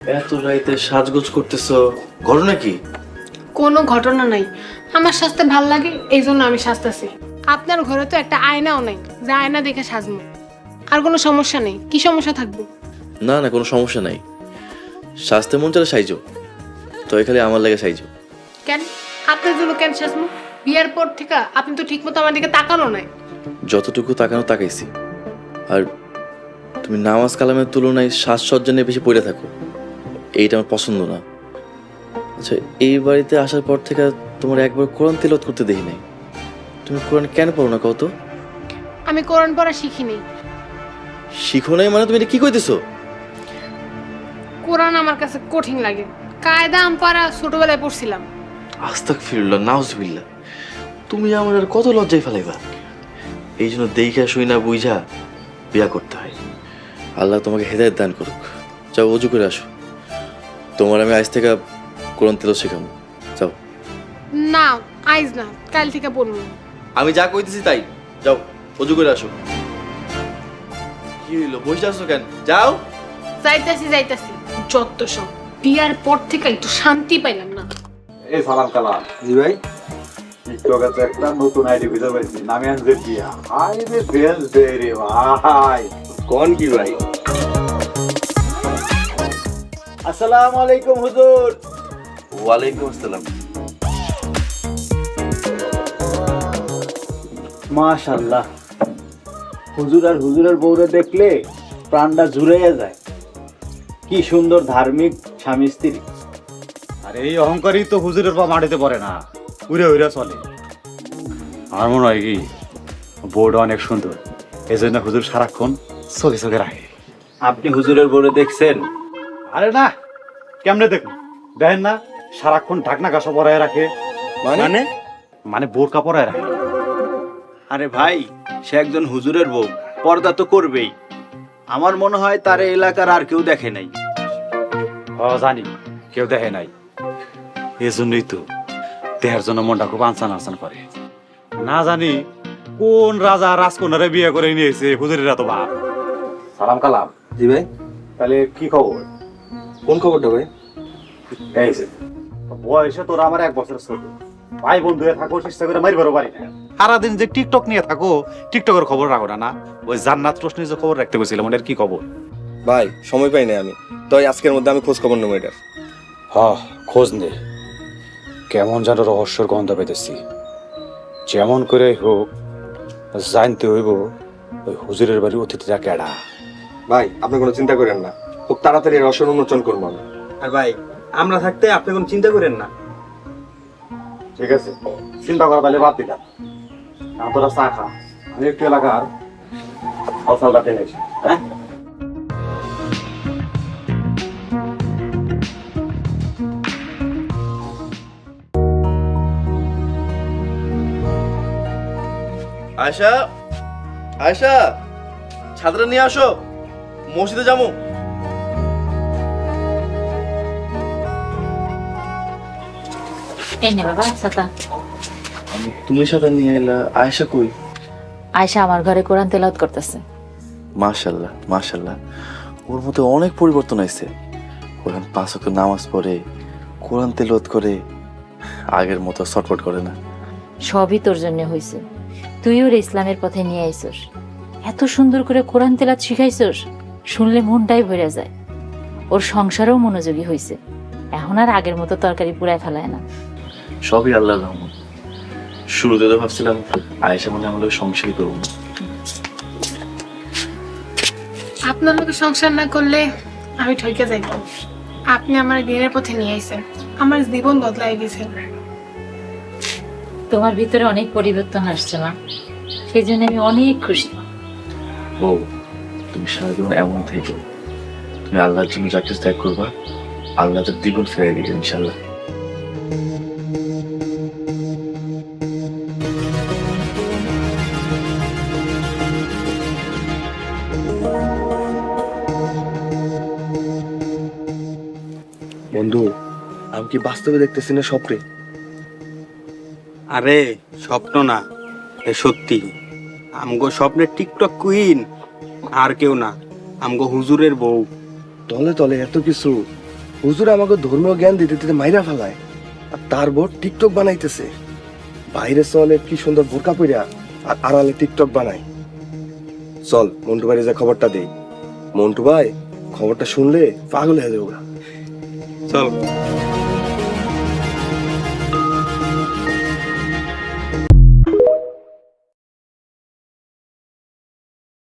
এত রাইতে সাজগোজ করতেছো, ঘটনা কি? কোনো ঘটনা নাই, আমার সাজতে ভাল লাগে এই জন্য আমি সাজতেছি। আপনার ঘরে তো একটা আয়নাও নাই যে আয়না দেখে সাজবো। আর কোনো সমস্যা নেই, কি সমস্যা থাকবে? না না, কোনো সমস্যা নাই। সাজতে মন চলে সাইজো, তো খালি আমার লাগে সাইজো। কেন আপনার জন্য কেন সাজবো? বিয়ার পর থেকে আপনি তো ঠিক মতো আমার দিকে তাকানো নাই। যতটুকু তাকানো তাকাইছি। আর তুমি নামাজ কালামের তুলনায় সাজসজ্জা নিয়ে বেশি পড়ে থাকো, এইটা আমার পছন্দ না। আচ্ছা, এই বাড়িতে আসার পর থেকে তোমার একবার কোরআন তিলাওয়াত করতে দেখি নাই। তুমি কোরআন কেন পড়ো না কত? আমি কোরআন পড়া শিখি নেই। শিখো নাই মানে তুমি এটা কি কইতেছো? কোরআন আমার কাছে কঠিন লাগে। কায়দা আমপারা ছোটবেলায় পড়ছিলাম। আস্তাগফিরুল্লাহ, নাউজুবিল্লাহ। তুমি আমার আর কত লজ্জায় ফেলাইবা? এই জন্য দেইখা শুই না বুঝা বিয়া করতে হয়। আল্লাহ তোমাকে হেদায়েত দান করুক। যাও ওযু করে আসো, তোমার আমি আজ থেকে কোরআন তিলাওয়াত শেখাবো। যাও। না, আইজ না, কাল থেকে পড়বো। আমি যা কইতেছি তাই, যাও ওযু করে আসো। কি হইলো, বসে আসো কেন? যাও। যাইতাছি যত সব। বিয়ার পর থেকে একটু শান্তি পাইলাম না। এই সালাম কালাম। জি ভাই। টিকটকে তো একটা নতুন আইডি খুঁজে পাইছি, নামে আনছে দিয়া। হাই রে বেল দে রে ভাই। কোন কি ভাই? আসসালামু আলাইকুম হুজুর। ওয়ালাইকুম আসসালাম। মাশাআল্লাহ। হুজুর আর হুজুরের বউরে দেখলে প্রাণটা জুড়াইয়া যায়। কি সুন্দর ধার্মিক স্বামী স্ত্রী। আর এই অহংকারই তো হুজুরের পা মাটিতে পড়ে না, উড়ে উড়ে চলে। আমার মনে হয় কি বউটা অনেক সুন্দর, এই জন্য হুজুর সারাক্ষণ চোখে চোখে রাখে। আপনি হুজুরের বউরে দেখছেন? আরে না, কেমনে দেখুন, দেখেন না সারাক্ষণ ঢাকনা কাঁসা পরায় রাখে। মানে? মানে বোরকা পরায় রাখে। আরে ভাই, সে একজন হুজুরের বউ, পর্দা তো করবেই। আমার মনে হয় তার এই এলাকার আর কেউ দেখে নাই। জানি কেউ দেখে নাই, এই জন্যই তো দেহের জন্য মনটা খুব আনসান আনসান করে। না জানি কোন রাজা রাজকন্যারে বিয়ে করে নিয়েছে হুজুরের এত ভাব। সালাম কালাম। জি ভাই। তাহলে কি খবর? কোন খবরটা ভাই? এই যে বয়সে তোরা আমার 1 বছর ছোট, ভাই বন্ধু হয়ে থাকো, চেষ্টা করে মারিবারও পারি না। সারাদিন যে টিকটক নিয়ে থাকো, টিকটকের খবর রাখো না। না ওই জান্নাত রোশনি যে খবর রাখতে গেছিলাম, ওটার কি খবর? ভাই সময় পাই না আমি, তাই আজকের মধ্যে আমি খোঁজ খবর নেবো এটার। খোঁজ নে। কেমন যেন রহস্যর গন্ধ পেতেছি। যেমন করে হোক জানতে হইব ওই হুজুরের বাড়ির অতিথিরা কেডা। ভাই আপনি কোনো চিন্তা করেন না, খুব তাড়াতাড়ি রসন উন্মোচন করবো আমি। আর ভাই আমরা থাকতে আপনি কোনো চিন্তা করেন না। ঠিক আছে, চিন্তা করা তাহলে বাদ দিলাম। তোরা চা খা, আমি একটু এলাকার ফসলটা টেনেছি। হ্যাঁ, আয়শা, আয়শা, ছাত্র নিয়ে আসো, মসজিদে যাবো। এই নে বাবা ছাতা। তুমি সাথে নিয়ে এলা, আয়শা কই? আয়শা আমার ঘরে কোরআন তেলাওয়াত করতেছে। মাশাআল্লাহ মাশাআল্লাহ, ওর মধ্যে অনেক পরিবর্তন হয়েছে। ওখানে 5 ওয়াক্ত নামাজ পড়ে, কোরআন তেলাওয়াত করে, আগের মতো ছটফট করে না। সবই তোর জন্য হইছে। তুই ওর ইসলামের পথে নিয়ে আইছস, এত সুন্দর করে কোরআন তেলাওয়াত শিখাইছস, শুনলে মনটাই ভরে যায়। ওর সংসারেও মনোযোগী হইছে, এখন আর আগের মতো তরকারি পুড়ায় ফেলায় না। সবই আল্লাহর রহমত। শুরুতে তো ভাবছিলাম আয়েশা মনে হয় আমাদের সংসারই করবো না। আপনার লোকে সংসার না করলে আমি ঠকে যাইতাম। আপনি আমার দিনের পথে নিয়ে আইছেন, আমার জীবন বদলাই গেছে। তোমার ভিতরে অনেক পরিবর্তন আসছে না, সেই জন্য আমি অনেক খুশি। বউ, তুমি সারা জীবন এমন থেকে, তুমি আল্লাহর জন্য যা কিছু ত্যাগ করবা, আল্লাহ তার দ্বিগুণ ফিরিয়ে দিবেন ইনশাল্লাহ। বন্ধু, আমি কি বাস্তবে দেখতেছি না স্বপ্নে? আরে স্বপ্ন না, এ সত্যি। আমগো স্বপ্নের টিকটক কুইন আর কেউ না, আমগো হুজুরের বউ। তলে তলে এত কিছু, হুজুর আমাকে ধর্মীয় জ্ঞান দিতে দিতে মাইরা ফেলায়, আর তার বোর টিকটক বানাইতেছে। বাইরে চলে কি সুন্দর বোরকা পইরা, আর আড়ালে টিকটক বানায়। চল মন্টু ভাই যে খবরটা দেই। মন্টু ভাই খবরটা শুনলে পাগল হয়ে যাবো। চল